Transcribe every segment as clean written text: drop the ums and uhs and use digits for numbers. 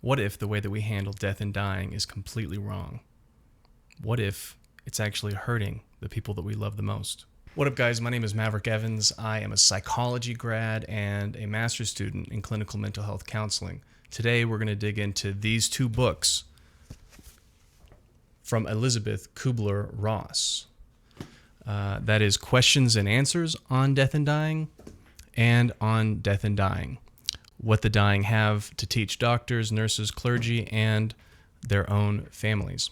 What if the way that we handle death and dying is completely wrong? What if it's actually hurting the people that we love the most? What up, guys? My name is Maverick Evans. I am a psychology grad and a master's student in clinical mental health counseling. Today, we're going to dig into these two books from Elizabeth Kübler-Ross. That is Questions and Answers on Death and Dying and On Death and Dying. What the dying have to teach doctors, nurses, clergy, and their own families.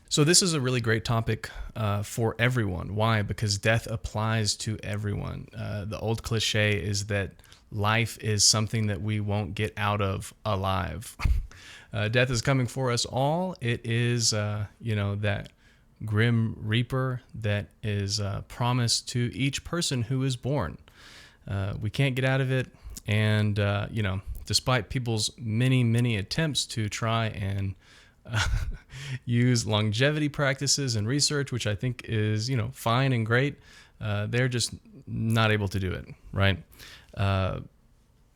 So this is a really great topic for everyone. Why? Because death applies to everyone. The old cliche is that life is something that we won't get out of alive. Death is coming for us all. It is, that grim reaper that is promised to each person who is born. We can't get out of it. And, despite people's many attempts to try and use longevity practices and research, which I think is, fine and great, they're just not able to do it, right?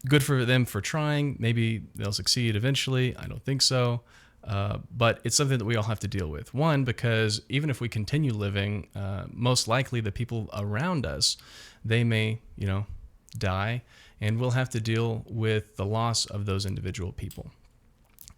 Good for them for trying. Maybe they'll succeed eventually. I don't think so. But it's something that we all have to deal with. One, because even if we continue living, most likely the people around us, they may, die, and we'll have to deal with the loss of those individual people.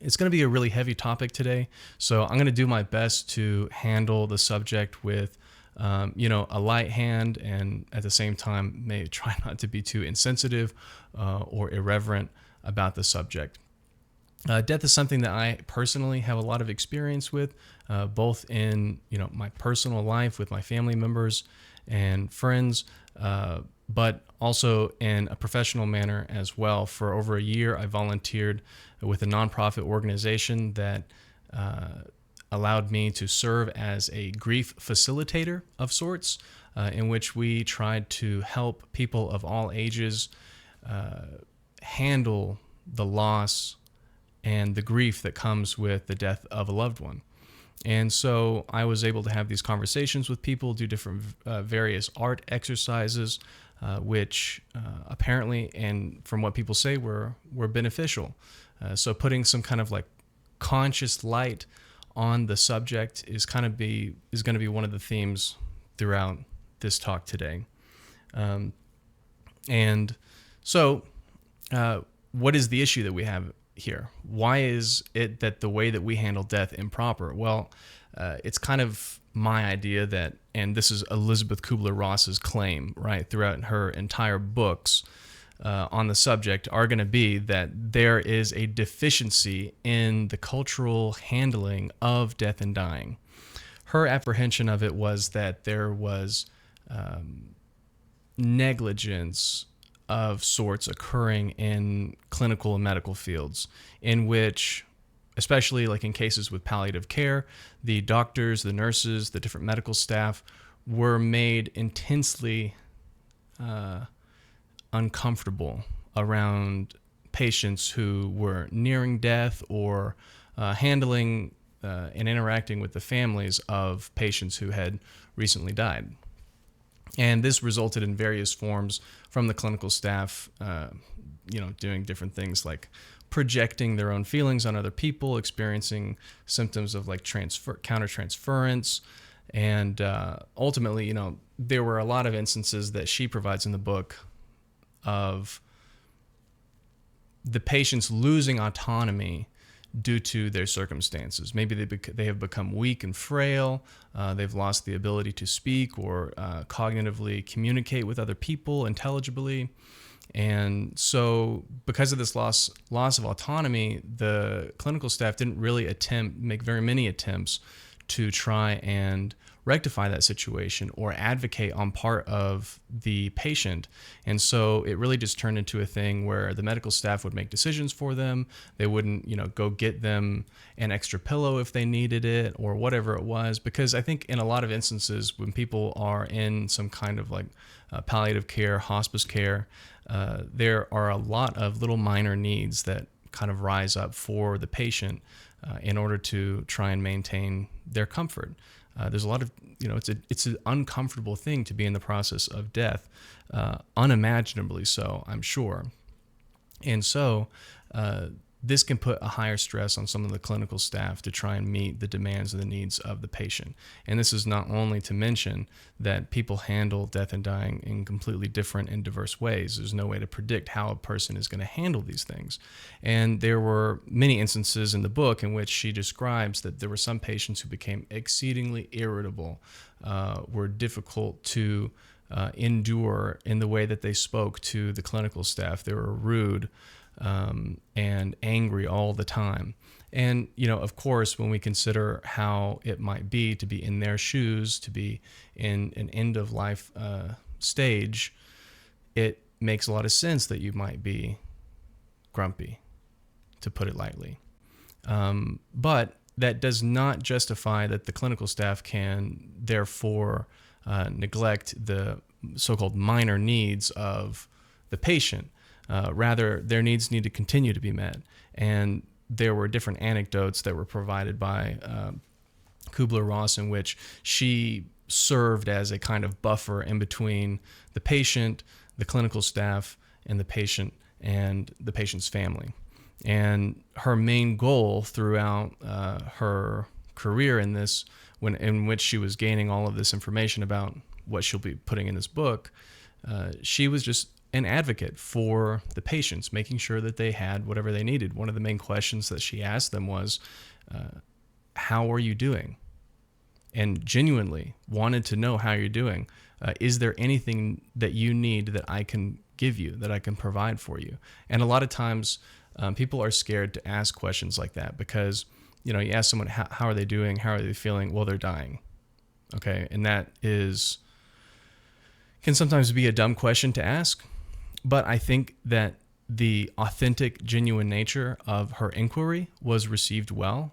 It's going to be a really heavy topic today, so I'm going to do my best to handle the subject with, a light hand, and at the same time, may try not to be too insensitive or irreverent about the subject. Death is something that I personally have a lot of experience with, both in my personal life with my family members and friends, but also in a professional manner as well. For over a year, I volunteered with a nonprofit organization that allowed me to serve as a grief facilitator of sorts, in which we tried to help people of all ages handle the loss and the grief that comes with the death of a loved one. And so I was able to have these conversations with people, do different various art exercises, which apparently, and from what people say, were beneficial. So putting some kind of like conscious light on the subject is going to be one of the themes throughout this talk today. And so, what is the issue that we have here? Why is it that the way that we handle death improper? Well, it's kind of my idea that, and this is Elizabeth Kübler-Ross's claim, right, throughout her entire books on the subject, are going to be that there is a deficiency in the cultural handling of death and dying. Her apprehension of it was that there was negligence of sorts occurring in clinical and medical fields, in which, especially like in cases with palliative care, the doctors, the nurses, the different medical staff were made intensely uncomfortable around patients who were nearing death or handling and interacting with the families of patients who had recently died. And this resulted in various forms from the clinical staff, doing different things like projecting their own feelings on other people, experiencing symptoms of like countertransference. And ultimately, there were a lot of instances that she provides in the book of the patients losing autonomy due to their circumstances. Maybe they have become weak and frail. They've lost the ability to speak or cognitively communicate with other people intelligibly. And so because of this loss of autonomy, the clinical staff didn't really make very many attempts to try and rectify that situation or advocate on part of the patient. And so it really just turned into a thing where the medical staff would make decisions for them. They wouldn't, go get them an extra pillow if they needed it or whatever it was. Because I think in a lot of instances when people are in some kind of like palliative care, hospice care, there are a lot of little minor needs that kind of rise up for the patient in order to try and maintain their comfort. There's a lot of, it's an uncomfortable thing to be in the process of death, unimaginably so, I'm sure. And so this can put a higher stress on some of the clinical staff to try and meet the demands and the needs of the patient. And this is not only to mention that people handle death and dying in completely different and diverse ways. There's no way to predict how a person is going to handle these things. And there were many instances in the book in which she describes that there were some patients who became exceedingly irritable, were difficult to endure in the way that they spoke to the clinical staff. They were rude, and angry all the time. And, of course, when we consider how it might be to be in their shoes, to be in an end of life stage, it makes a lot of sense that you might be grumpy, to put it lightly. But that does not justify that the clinical staff can therefore neglect the so-called minor needs of the patient. Rather, their needs need to continue to be met. And there were different anecdotes that were provided by Kübler-Ross in which she served as a kind of buffer in between the patient, the clinical staff, and the patient's family. And her main goal throughout her career in this, in which she was gaining all of this information about what she'll be putting in this book, she was just an advocate for the patients, making sure that they had whatever they needed. One of the main questions that she asked them was, how are you doing? And genuinely wanted to know how you're doing. Is there anything that you need that I can give you, that I can provide for you? And a lot of times people are scared to ask questions like that because, you ask someone, how are they doing? How are they feeling? Well, they're dying. Okay. And that can sometimes be a dumb question to ask. But I think that the authentic, genuine nature of her inquiry was received well,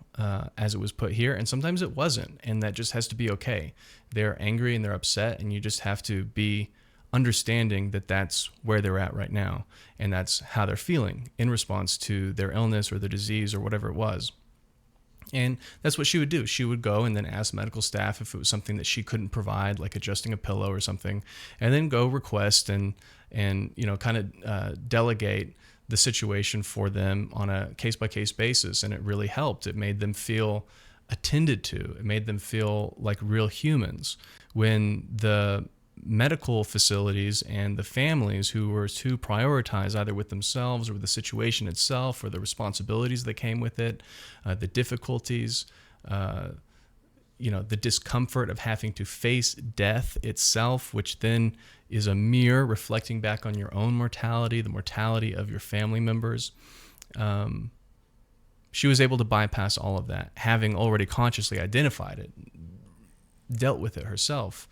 as it was put here, and sometimes it wasn't, and that just has to be okay. They're angry and they're upset, and you just have to be understanding that that's where they're at right now, and that's how they're feeling in response to their illness or their disease or whatever it was. And that's what she would do. She would go and then ask medical staff if it was something that she couldn't provide, like adjusting a pillow or something, and then go request and kind of delegate the situation for them on a case-by-case basis. And it really helped. It made them feel attended to. It made them feel like real humans. When the medical facilities and the families who were to prioritize either with themselves or with the situation itself or the responsibilities that came with it, the difficulties, the discomfort of having to face death itself, which then is a mirror reflecting back on your own mortality, the mortality of your family members. She was able to bypass all of that, having already consciously identified it, dealt with it herself.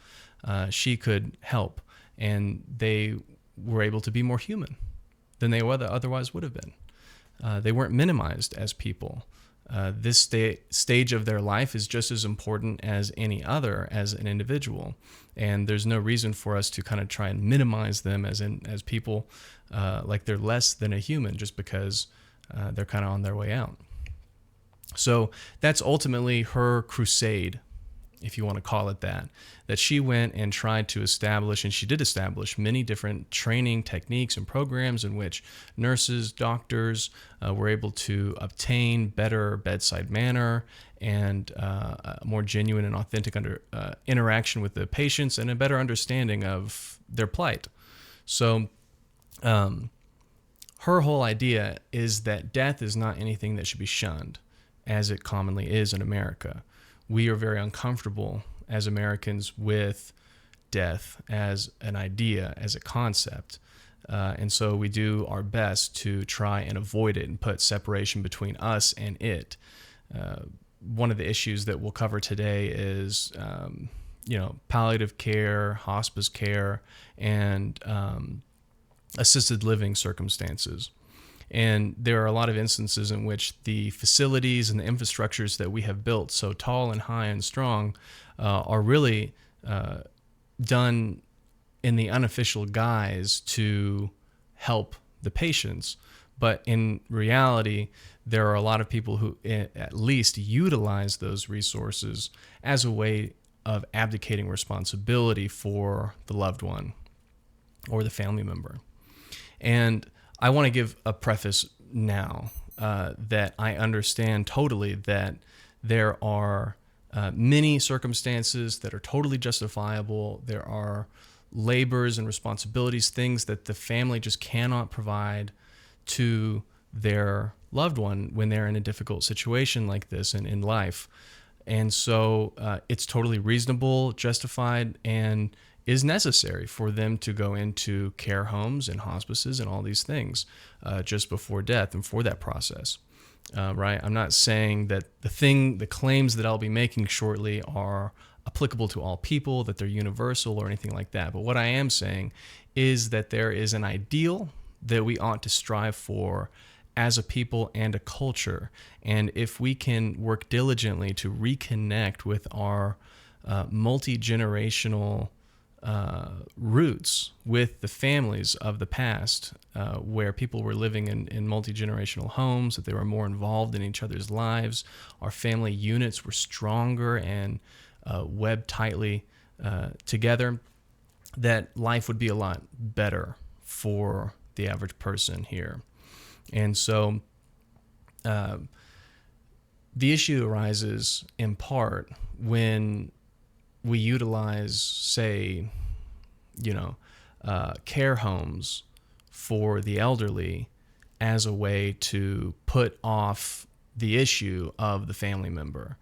She could help, and they were able to be more human than they otherwise would have been. They weren't minimized as people. This stage of their life is just as important as any other as an individual, and there's no reason for us to kind of try and minimize them as people, like they're less than a human just because they're kind of on their way out. So that's ultimately her crusade, if you want to call it that she went and tried to establish, and she did establish many different training techniques and programs in which nurses, doctors were able to obtain better bedside manner and a more genuine and authentic interaction with the patients and a better understanding of their plight. So her whole idea is that death is not anything that should be shunned, as it commonly is in America. We are very uncomfortable as Americans with death as an idea, as a concept. And so we do our best to try and avoid it and put separation between us and it. One of the issues that we'll cover today is, palliative care, hospice care, and assisted living circumstances. And there are a lot of instances in which the facilities and the infrastructures that we have built so tall and high and strong are really done in the unofficial guise to help the patients. But in reality, there are a lot of people who at least utilize those resources as a way of abdicating responsibility for the loved one or the family member. And I want to give a preface now. that I understand totally that there are many circumstances that are totally justifiable. There are labors and responsibilities, things that the family just cannot provide to their loved one when they're in a difficult situation like this in life. And so it's totally reasonable, justified, and is necessary for them to go into care homes and hospices and all these things just before death and for that process. Right? I'm not saying that the claims that I'll be making shortly are applicable to all people, that they're universal or anything like that. But what I am saying is that there is an ideal that we ought to strive for as a people and a culture. And if we can work diligently to reconnect with our multi-generational roots with the families of the past, where people were living in multi-generational homes, that they were more involved in each other's lives, our family units were stronger and webbed tightly together, that life would be a lot better for the average person here. And so the issue arises in part when we utilize, say, care homes for the elderly as a way to put off the issue of the family member.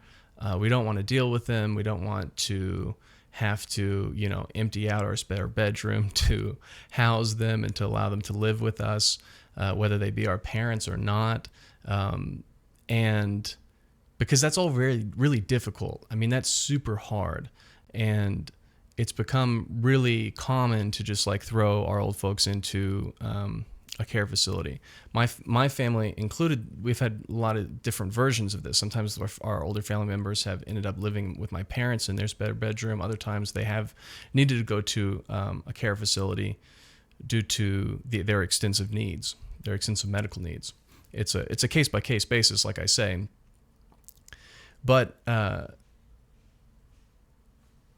We don't want to deal with them. We don't want to have to, empty out our spare bedroom to house them and to allow them to live with us, whether they be our parents or not. And because that's all really difficult. I mean, that's super hard. And it's become really common to just like throw our old folks into a care facility. My family included, we've had a lot of different versions of this. Sometimes our older family members have ended up living with my parents in their spare bedroom. Other times they have needed to go to a care facility due to their extensive needs, their extensive medical needs. It's a case-by-case basis, like I say. But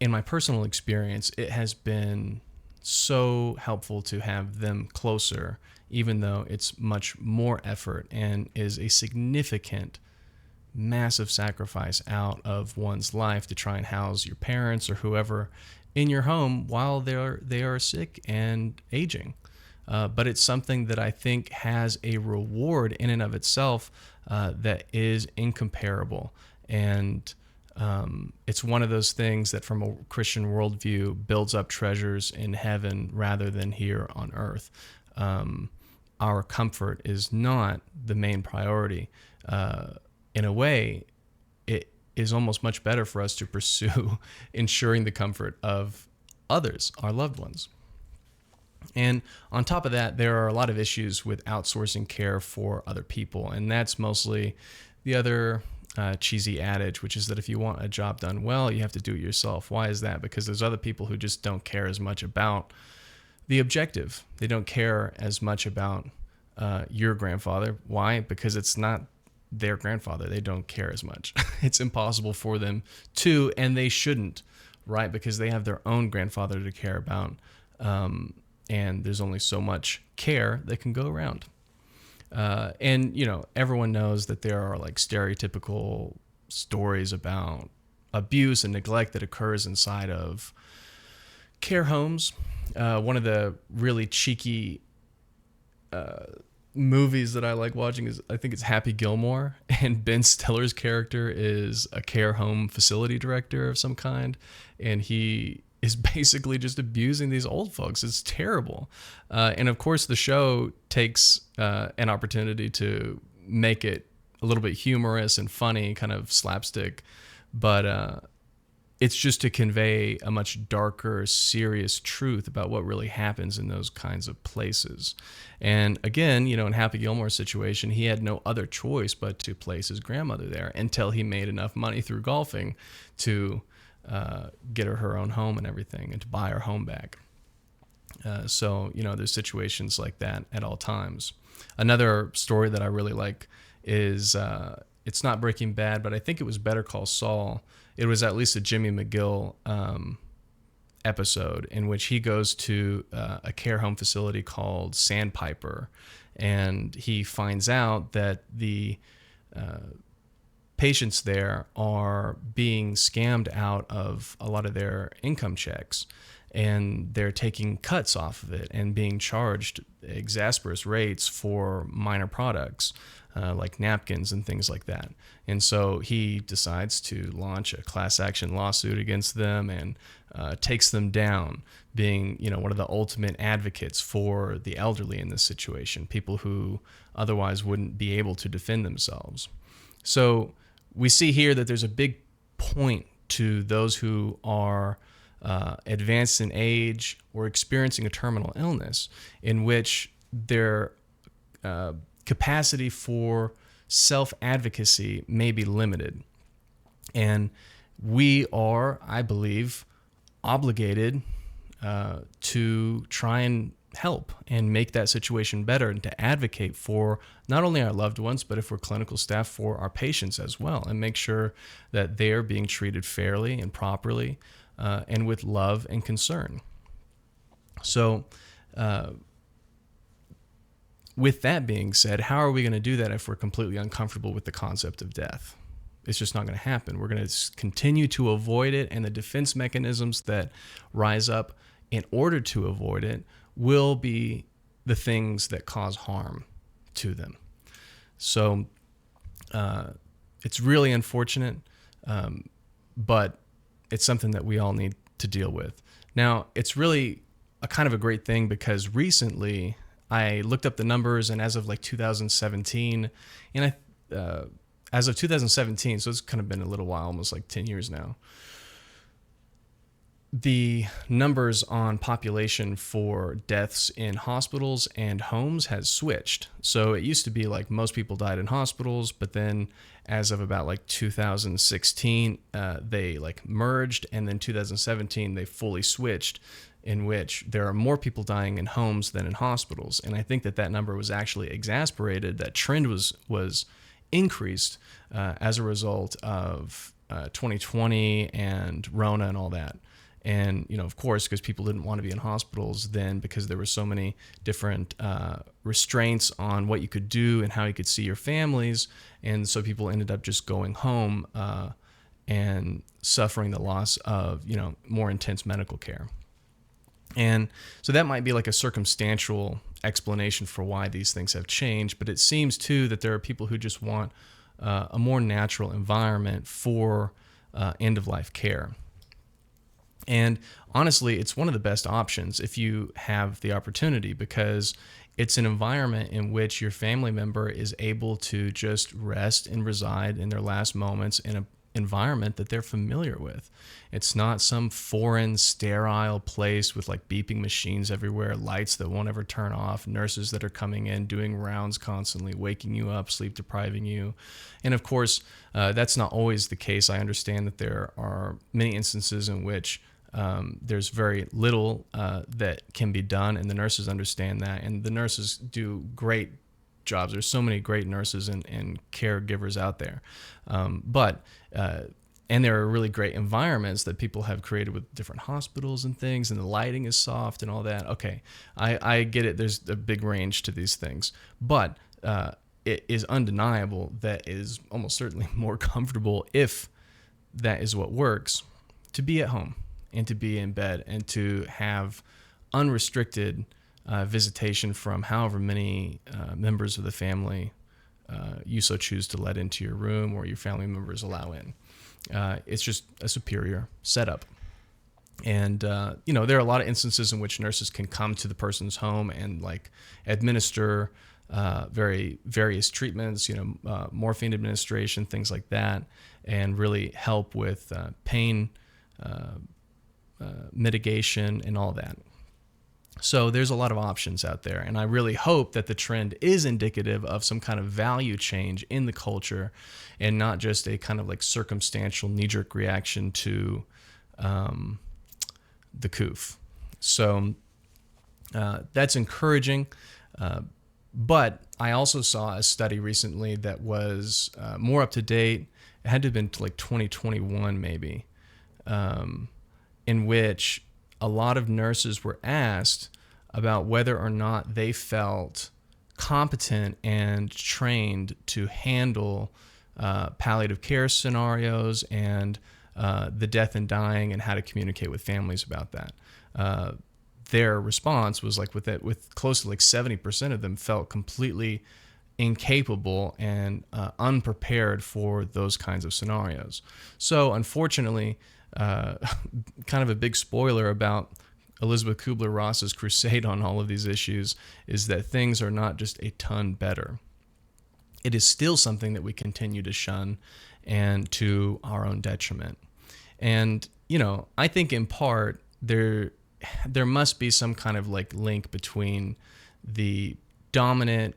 in my personal experience, it has been so helpful to have them closer, even though it's much more effort and is a significant, massive sacrifice out of one's life to try and house your parents or whoever in your home while they are sick and aging. But it's something that I think has a reward in and of itself that is incomparable. And it's one of those things that from a Christian worldview builds up treasures in heaven rather than here on earth. Our comfort is not the main priority. In a way, it is almost much better for us to pursue ensuring the comfort of others, our loved ones. And on top of that, there are a lot of issues with outsourcing care for other people. And that's mostly the other cheesy adage, which is that if you want a job done well, you have to do it yourself. Why is that? Because there's other people who just don't care as much about the objective. They don't care as much about your grandfather. Why? Because it's not their grandfather. They don't care as much. It's impossible for them to, and they shouldn't, right? Because they have their own grandfather to care about. And there's only so much care that can go around. And, everyone knows that there are like stereotypical stories about abuse and neglect that occurs inside of care homes. One of the really cheeky movies that I like watching is, I think it's Happy Gilmore, and Ben Stiller's character is a care home facility director of some kind, and he is basically just abusing these old folks. It's terrible. And of course the show takes an opportunity to make it a little bit humorous and funny, kind of slapstick, but it's just to convey a much darker, serious truth about what really happens in those kinds of places. And again, in Happy Gilmore's situation, he had no other choice but to place his grandmother there until he made enough money through golfing to get her own home and everything, and to buy her home back. So there's situations like that at all times. Another story that I really like is, it's not Breaking Bad, but I think it was Better Call Saul. It was at least a Jimmy McGill episode in which he goes to a care home facility called Sandpiper. and he finds out that the patients there are being scammed out of a lot of their income checks, and they're taking cuts off of it and being charged exasperous rates for minor products like napkins and things like that. And so he decides to launch a class action lawsuit against them and takes them down, being, one of the ultimate advocates for the elderly in this situation, people who otherwise wouldn't be able to defend themselves. So we see here that there's a big point to those who are advanced in age or experiencing a terminal illness, in which their capacity for self-advocacy may be limited. And we are, I believe, obligated to try and help and make that situation better, and to advocate for not only our loved ones, but if we're clinical staff, for our patients as well, and make sure that they are being treated fairly and properly and with love and concern. So with that being said, how are we going to do that if we're completely uncomfortable with the concept of death? It's just not going to happen. We're going to continue to avoid it, and the defense mechanisms that rise up in order to avoid it will be the things that cause harm to them. So it's really unfortunate, but it's something that we all need to deal with. Now, it's really a kind of a great thing, because recently I looked up the numbers, and as of like 2017, and as of 2017, so it's kind of been a little while, almost like 10 years now, the numbers on population for deaths in hospitals and homes has switched. So it used to be like most people died in hospitals, but then as of about like 2016, they like merged, and then 2017 they fully switched, in which there are more people dying in homes than in hospitals. And I think that number was actually exasperated. That trend was increased as a result of 2020 and Rona and all that. And, of course, because people didn't want to be in hospitals then, because there were so many different restraints on what you could do and how you could see your families. And so people ended up just going home and suffering the loss of, more intense medical care. And so that might be like a circumstantial explanation for why these things have changed. But it seems, too, that there are people who just want a more natural environment for end-of-life care. And honestly, it's one of the best options if you have the opportunity, because it's an environment in which your family member is able to just rest and reside in their last moments in an environment that they're familiar with. It's not some foreign, sterile place with like beeping machines everywhere, lights that won't ever turn off, nurses that are coming in, doing rounds constantly, waking you up, sleep depriving you. And of course, that's not always the case. I understand that there are many instances in which there's very little that can be done, and the nurses understand that, and the nurses do great jobs. There's so many great nurses and caregivers out there, and there are really great environments that people have created with different hospitals and things, and the lighting is soft and all that. Okay, I get it. There's a big range to these things, but it is undeniable that it is almost certainly more comfortable, if that is what works, to be at home and to be in bed and to have unrestricted visitation from however many members of the family you so choose to let into your room, or your family members allow in. It's just a superior setup. And, there are a lot of instances in which nurses can come to the person's home and like administer various treatments, morphine administration, things like that, and really help with pain mitigation and all that. So there's a lot of options out there, and I really hope that the trend is indicative of some kind of value change in the culture, and not just a kind of like circumstantial knee-jerk reaction to the coof. So that's encouraging, but I also saw a study recently that was more up to date. It had to have been like 2021 maybe, in which a lot of nurses were asked about whether or not they felt competent and trained to handle palliative care scenarios and the death and dying, and how to communicate with families about that. Their response was like with close to like 70% of them felt completely incapable and unprepared for those kinds of scenarios. So unfortunately, kind of a big spoiler about Elizabeth Kübler-Ross's crusade on all of these issues is that things are not just a ton better. It is still something that we continue to shun, and to our own detriment. And, I think in part there must be some kind of like link between the dominant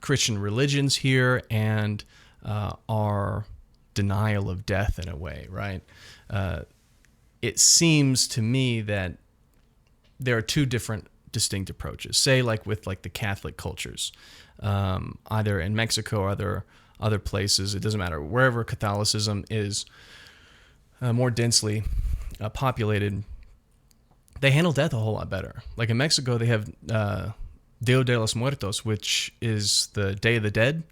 Christian religions here and our denial of death in a way, right? It seems to me that there are two different distinct approaches. Say like with like the Catholic cultures, either in Mexico or other places, it doesn't matter, wherever Catholicism is more densely populated, they handle death a whole lot better. Like in Mexico, they have Dia de los Muertos, which is the Day of the Dead,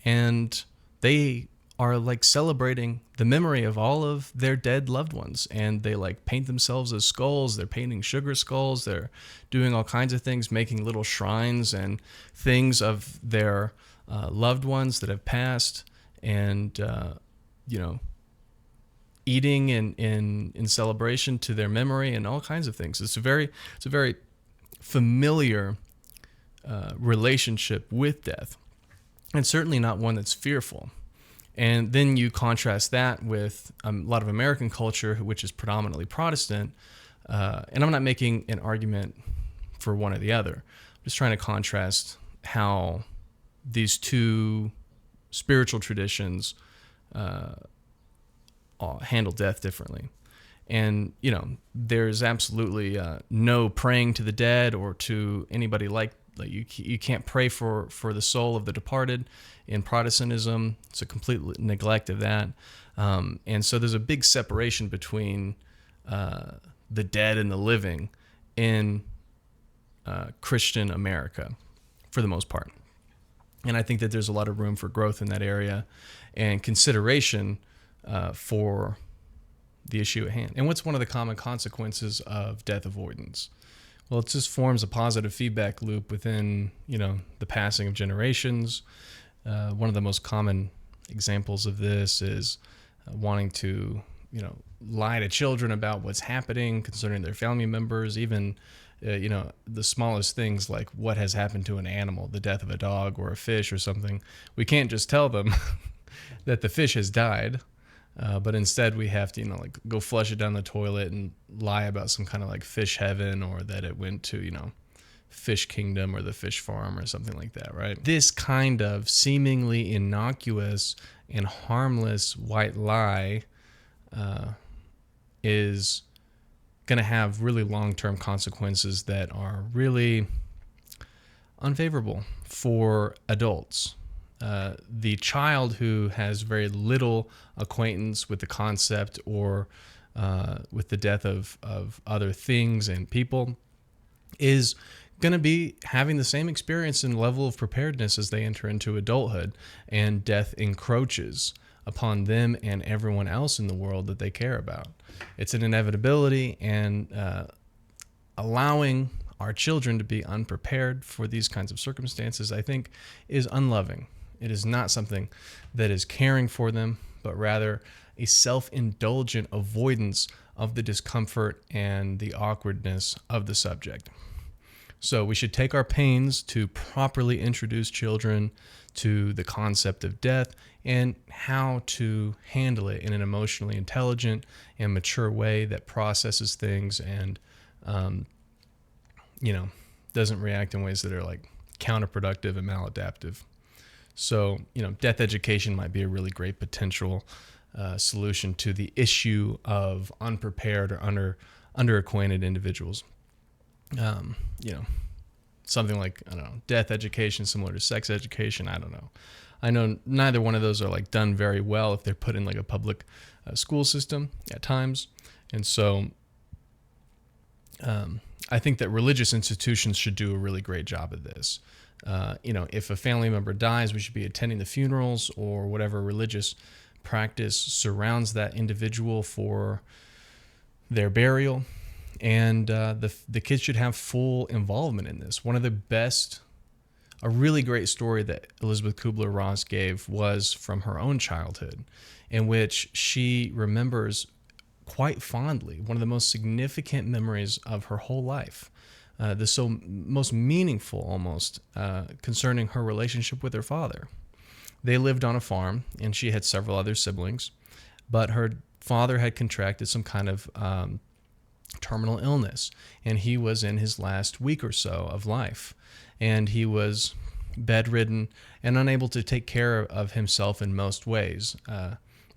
and they are like celebrating the memory of all of their dead loved ones, and they like paint themselves as skulls. They're painting sugar skulls. They're doing all kinds of things, making little shrines and things of their loved ones that have passed, and eating in celebration to their memory and all kinds of things. It's a very familiar relationship with death, and certainly not one that's fearful. And then you contrast that with a lot of American culture, which is predominantly Protestant. And I'm not making an argument for one or the other. I'm just trying to contrast how these two spiritual traditions handle death differently. And, there's absolutely no praying to the dead or to anybody like you can't pray for the soul of the departed in Protestantism. It's a complete neglect of that. And so there's a big separation between the dead and the living in Christian America for the most part. And I think that there's a lot of room for growth in that area and consideration for the issue at hand. And what's one of the common consequences of death avoidance? Well, it just forms a positive feedback loop within, the passing of generations. One of the most common examples of this is wanting to, lie to children about what's happening concerning their family members, even, the smallest things like what has happened to an animal, the death of a dog or a fish or something. We can't just tell them that the fish has died. But instead we have to, go flush it down the toilet and lie about some kind of like fish heaven, or that it went to, fish kingdom or the fish farm or something like that, right? This kind of seemingly innocuous and harmless white lie is going to have really long-term consequences that are really unfavorable for adults. The child who has very little acquaintance with the concept or with the death of other things and people is going to be having the same experience and level of preparedness as they enter into adulthood, and death encroaches upon them and everyone else in the world that they care about. It's an inevitability, and allowing our children to be unprepared for these kinds of circumstances, I think, is unloving. It is not something that is caring for them, but rather a self-indulgent avoidance of the discomfort and the awkwardness of the subject. So we should take our pains to properly introduce children to the concept of death and how to handle it in an emotionally intelligent and mature way that processes things and, doesn't react in ways that are like counterproductive and maladaptive. So, death education might be a really great potential solution to the issue of unprepared or underacquainted individuals. Something like, death education similar to sex education. I don't know. I know neither one of those are like done very well if they're put in like a public school system at times. And so I think that religious institutions should do a really great job of this. If a family member dies, we should be attending the funerals or whatever religious practice surrounds that individual for their burial. And the kids should have full involvement in this. A really great story that Elizabeth Kübler-Ross gave was from her own childhood, in which she remembers quite fondly one of the most significant memories of her whole life, the most meaningful almost, concerning her relationship with her father. They lived on a farm, and she had several other siblings, but her father had contracted some kind of terminal illness, and he was in his last week or so of life, and he was bedridden and unable to take care of himself in most ways,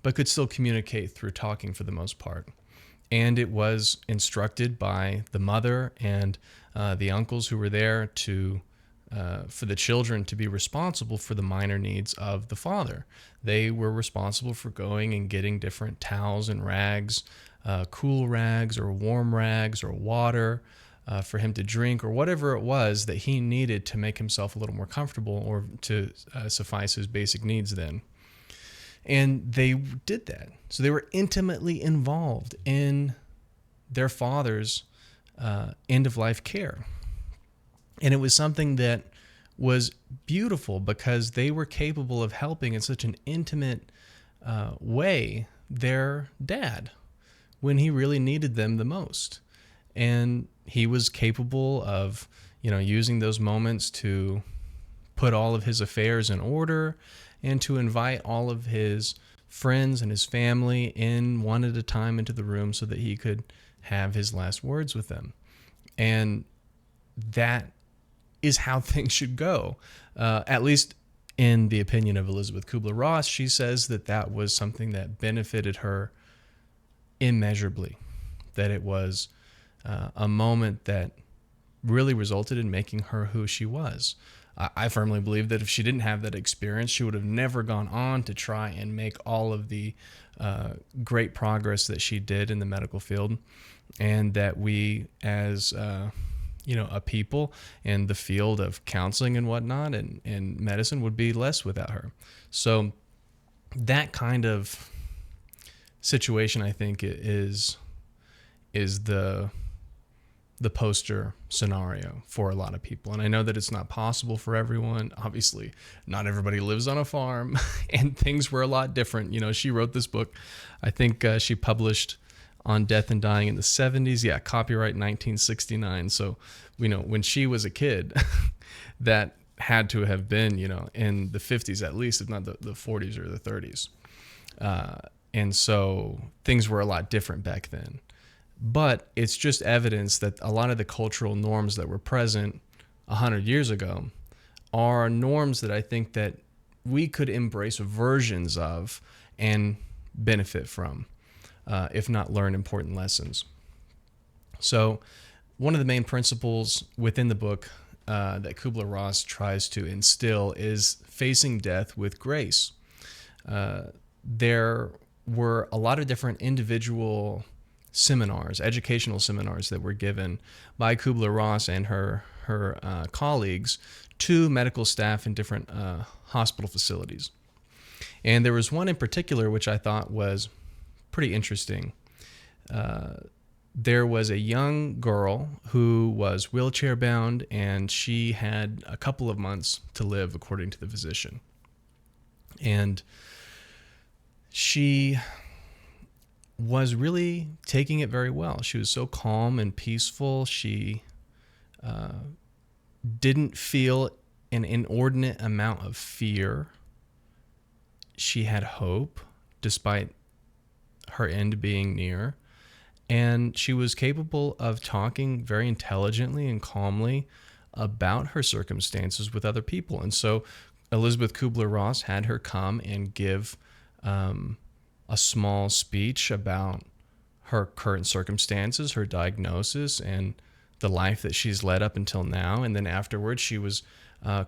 but could still communicate through talking for the most part. And it was instructed by the mother and the uncles who were there for the children to be responsible for the minor needs of the father. They were responsible for going and getting different towels and rags, cool rags or warm rags or water for him to drink, or whatever it was that he needed to make himself a little more comfortable or to suffice his basic needs then. And they did that. So they were intimately involved in their father's end-of-life care. And it was something that was beautiful because they were capable of helping in such an intimate way their dad when he really needed them the most. And he was capable of, using those moments to put all of his affairs in order and to invite all of his friends and his family in one at a time into the room so that he could have his last words with them. And that is how things should go. At least in the opinion of Elizabeth Kübler-Ross, she says that was something that benefited her immeasurably, that it was a moment that really resulted in making her who she was. I firmly believe that if she didn't have that experience, she would have never gone on to try and make all of the great progress that she did in the medical field, and that we as a people in the field of counseling and whatnot and medicine would be less without her. So that kind of situation, I think, is the poster scenario for a lot of people. And I know that it's not possible for everyone. Obviously, not everybody lives on a farm, and things were a lot different. She wrote this book, I think she published On Death and Dying in the 70s. Yeah, copyright 1969. So, when she was a kid, that had to have been, in the 50s at least, if not the 40s or the 30s. And so things were a lot different back then. But it's just evidence that a lot of the cultural norms that were present 100 years ago are norms that I think that we could embrace versions of and benefit from, if not learn important lessons. So one of the main principles within the book that Kübler-Ross tries to instill is facing death with grace. There were a lot of different individual seminars, educational seminars that were given by Kübler-Ross and her colleagues to medical staff in different hospital facilities. And there was one in particular which I thought was pretty interesting. There was a young girl who was wheelchair bound, and she had a couple of months to live, according to the physician. And she was really taking it very well. She was so calm and peaceful. She didn't feel an inordinate amount of fear. She had hope, despite her end being near. And she was capable of talking very intelligently and calmly about her circumstances with other people. And so Elizabeth Kübler-Ross had her come and give a small speech about her current circumstances, her diagnosis, and the life that she's led up until now. And then afterwards, she was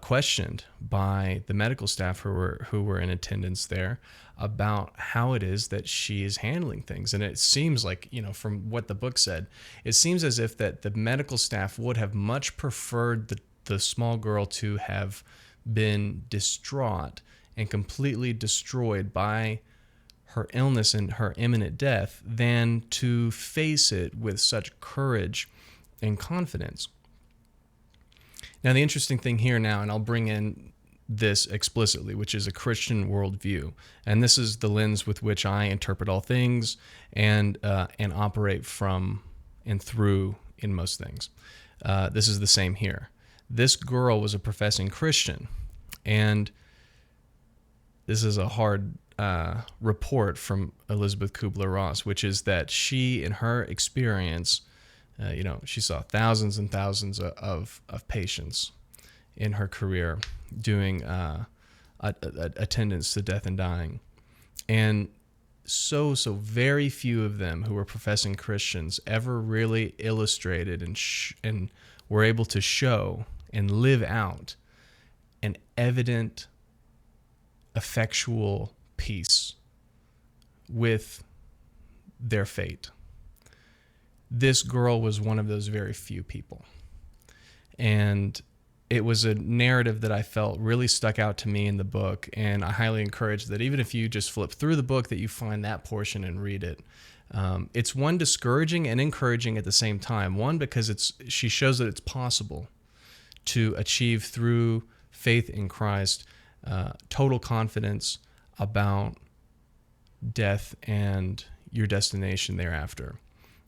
questioned by the medical staff who were in attendance there about how it is that she is handling things. And it seems like, from what the book said, it seems as if that the medical staff would have much preferred the small girl to have been distraught and completely destroyed by her illness and her imminent death than to face it with such courage and confidence. Now, the interesting thing here now, and I'll bring in this explicitly, which is a Christian worldview, and this is the lens with which I interpret all things and operate from and through in most things. This is the same here. This girl was a professing Christian, and this is a hard report from Elizabeth Kübler-Ross, which is that she, in her experience, she saw thousands and thousands of patients in her career doing attendance to death and dying. And so very few of them who were professing Christians ever really illustrated and were able to show and live out an evident, effectual peace with their fate. This girl was one of those very few people. And it was a narrative that I felt really stuck out to me in the book, and I highly encourage that even if you just flip through the book, that you find that portion and read it. It's one, discouraging and encouraging at the same time. One, because she shows that it's possible to achieve through faith in Christ total confidence about death and your destination thereafter.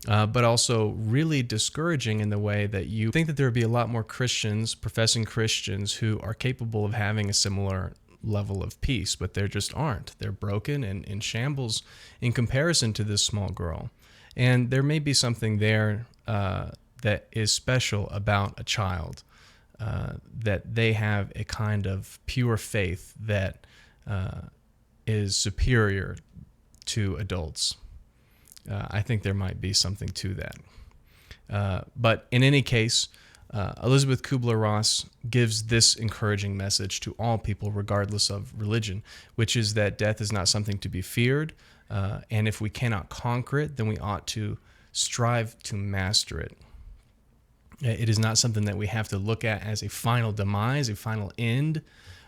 But also really discouraging in the way that you think that there would be a lot more Christians, professing Christians, who are capable of having a similar level of peace, but there just aren't. They're broken and in shambles in comparison to this small girl. And there may be something there that is special about a child, that they have a kind of pure faith that is superior to adults. I think there might be something to that. But in any case, Elizabeth Kübler-Ross gives this encouraging message to all people, regardless of religion, which is that death is not something to be feared. And if we cannot conquer it, then we ought to strive to master it. It is not something that we have to look at as a final demise, a final end,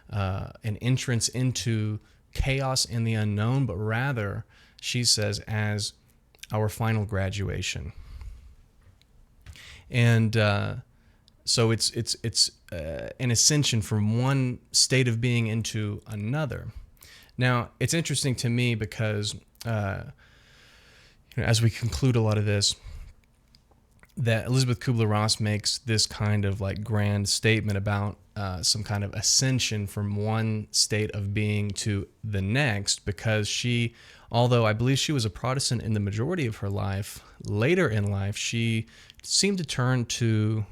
an entrance into chaos and the unknown, but rather, she says, as our final graduation. And so it's an ascension from one state of being into another. Now, it's interesting to me because as we conclude a lot of this, that Elizabeth Kübler-Ross makes this kind of like grand statement about some kind of ascension from one state of being to the next, because she, although I believe she was a Protestant in the majority of her life, later in life she seemed to turn to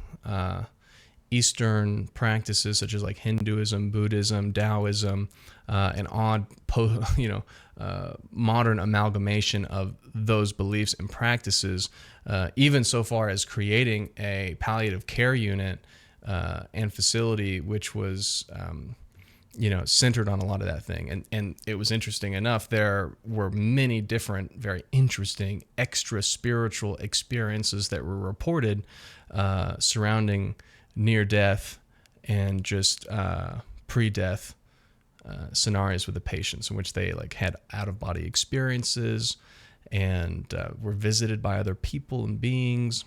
Eastern practices such as like Hinduism, Buddhism, Taoism, an odd modern amalgamation of those beliefs and practices, even so far as creating a palliative care unit and facility which was centered on a lot of that thing. And it was interesting enough, there were many different very interesting extra spiritual experiences that were reported surrounding near death and just pre-death scenarios with the patients, in which they like had out-of-body experiences and were visited by other people and beings.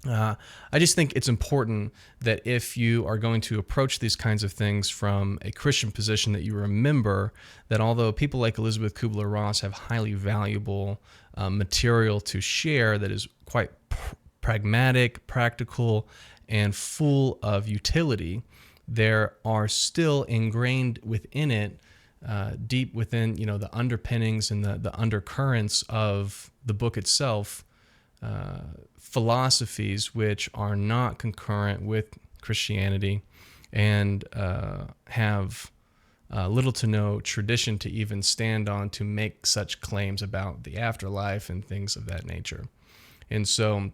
I just think it's important that if you are going to approach these kinds of things from a Christian position, that you remember that although people like Elizabeth Kübler-Ross have highly valuable material to share that is quite pragmatic, practical, and full of utility, there are still ingrained within it, deep within the underpinnings and the undercurrents of the book itself, philosophies which are not concurrent with Christianity and have little to no tradition to even stand on to make such claims about the afterlife and things of that nature. And so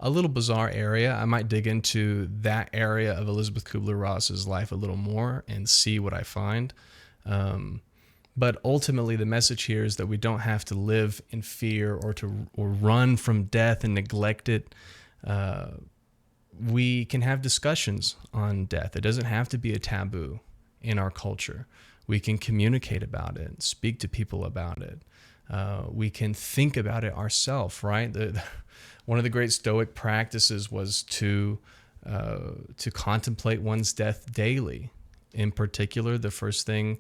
a little bizarre area. I might dig into that area of Elizabeth Kübler-Ross's life a little more and see what I find. But ultimately, the message here is that we don't have to live in fear or run from death and neglect it we can have discussions on death. It doesn't have to be a taboo in our culture. We can communicate about it, speak to people about it. We can think about it ourselves, right? One of the great Stoic practices was to contemplate one's death daily. In particular, the first thing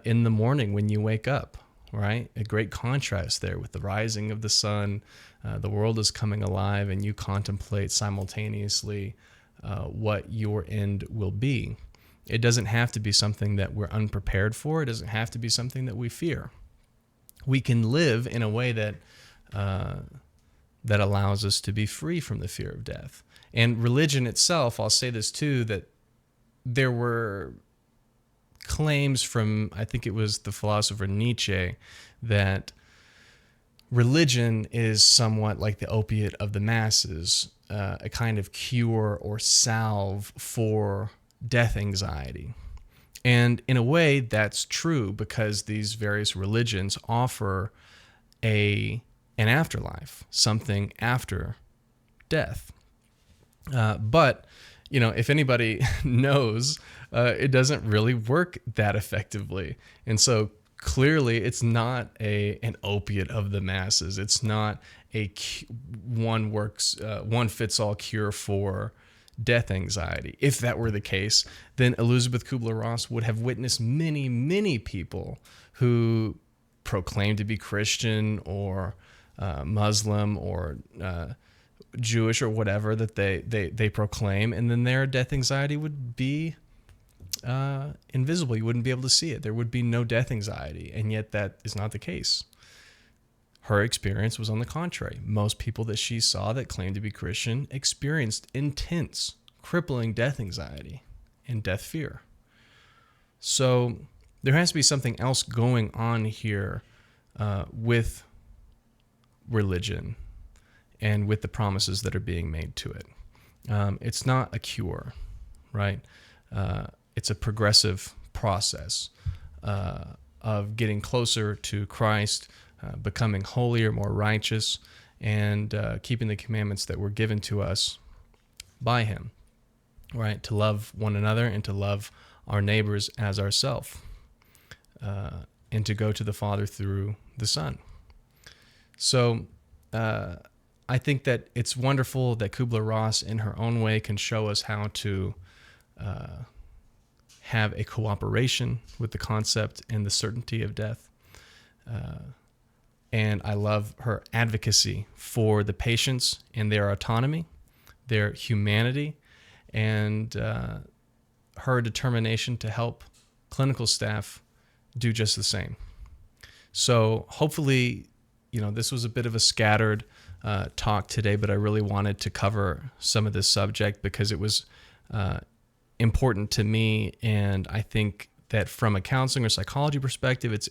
in the morning when you wake up, right? A great contrast there with the rising of the sun. The world is coming alive, and you contemplate simultaneously what your end will be. It doesn't have to be something that we're unprepared for. It doesn't have to be something that we fear. We can live in a way that that allows us to be free from the fear of death. And religion itself, I'll say this too, that there were claims from, I think it was the philosopher Nietzsche, that religion is somewhat like the opiate of the masses, a kind of cure or salve for death anxiety. And in a way, that's true, because these various religions offer an afterlife, something after death. But, if anybody knows, it doesn't really work that effectively. And so clearly it's not an opiate of the masses. It's not a one fits all cure for death anxiety. If that were the case, then Elisabeth Kübler-Ross would have witnessed many, many people who proclaim to be Christian or Muslim or Jewish or whatever that they proclaim, and then their death anxiety would be invisible. You wouldn't be able to see it. There would be no death anxiety, and yet that is not the case. Her experience was on the contrary. Most people that she saw that claimed to be Christian experienced intense, crippling death anxiety and death fear. So there has to be something else going on here with religion and with the promises that are being made to it. It's not a cure, right? It's a progressive process of getting closer to Christ, becoming holier, more righteous, and keeping the commandments that were given to us by Him, right? To love one another and to love our neighbors as ourselves, and to go to the Father through the Son. So I think that it's wonderful that Kübler-Ross, in her own way, can show us how to have a cooperation with the concept and the certainty of death. And I love her advocacy for the patients and their autonomy, their humanity, and her determination to help clinical staff do just the same. So hopefully, this was a bit of a scattered talk today, but I really wanted to cover some of this subject because it was important to me, and I think that from a counseling or psychology perspective, it's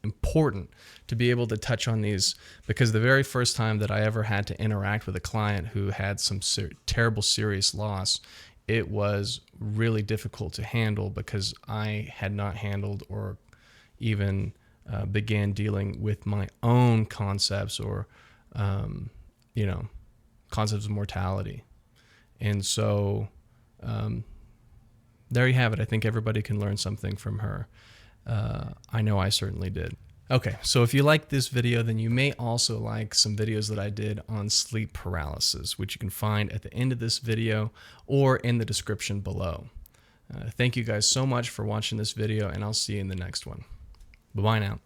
important to be able to touch on these, because the very first time that I ever had to interact with a client who had some terrible, serious loss, it was really difficult to handle because I had not handled or even began dealing with my own concepts or, concepts of mortality. And so there you have it. I think everybody can learn something from her. I know I certainly did. Okay, so if you like this video, then you may also like some videos that I did on sleep paralysis, which you can find at the end of this video or in the description below. Thank you guys so much for watching this video, and I'll see you in the next one. Bye-bye now.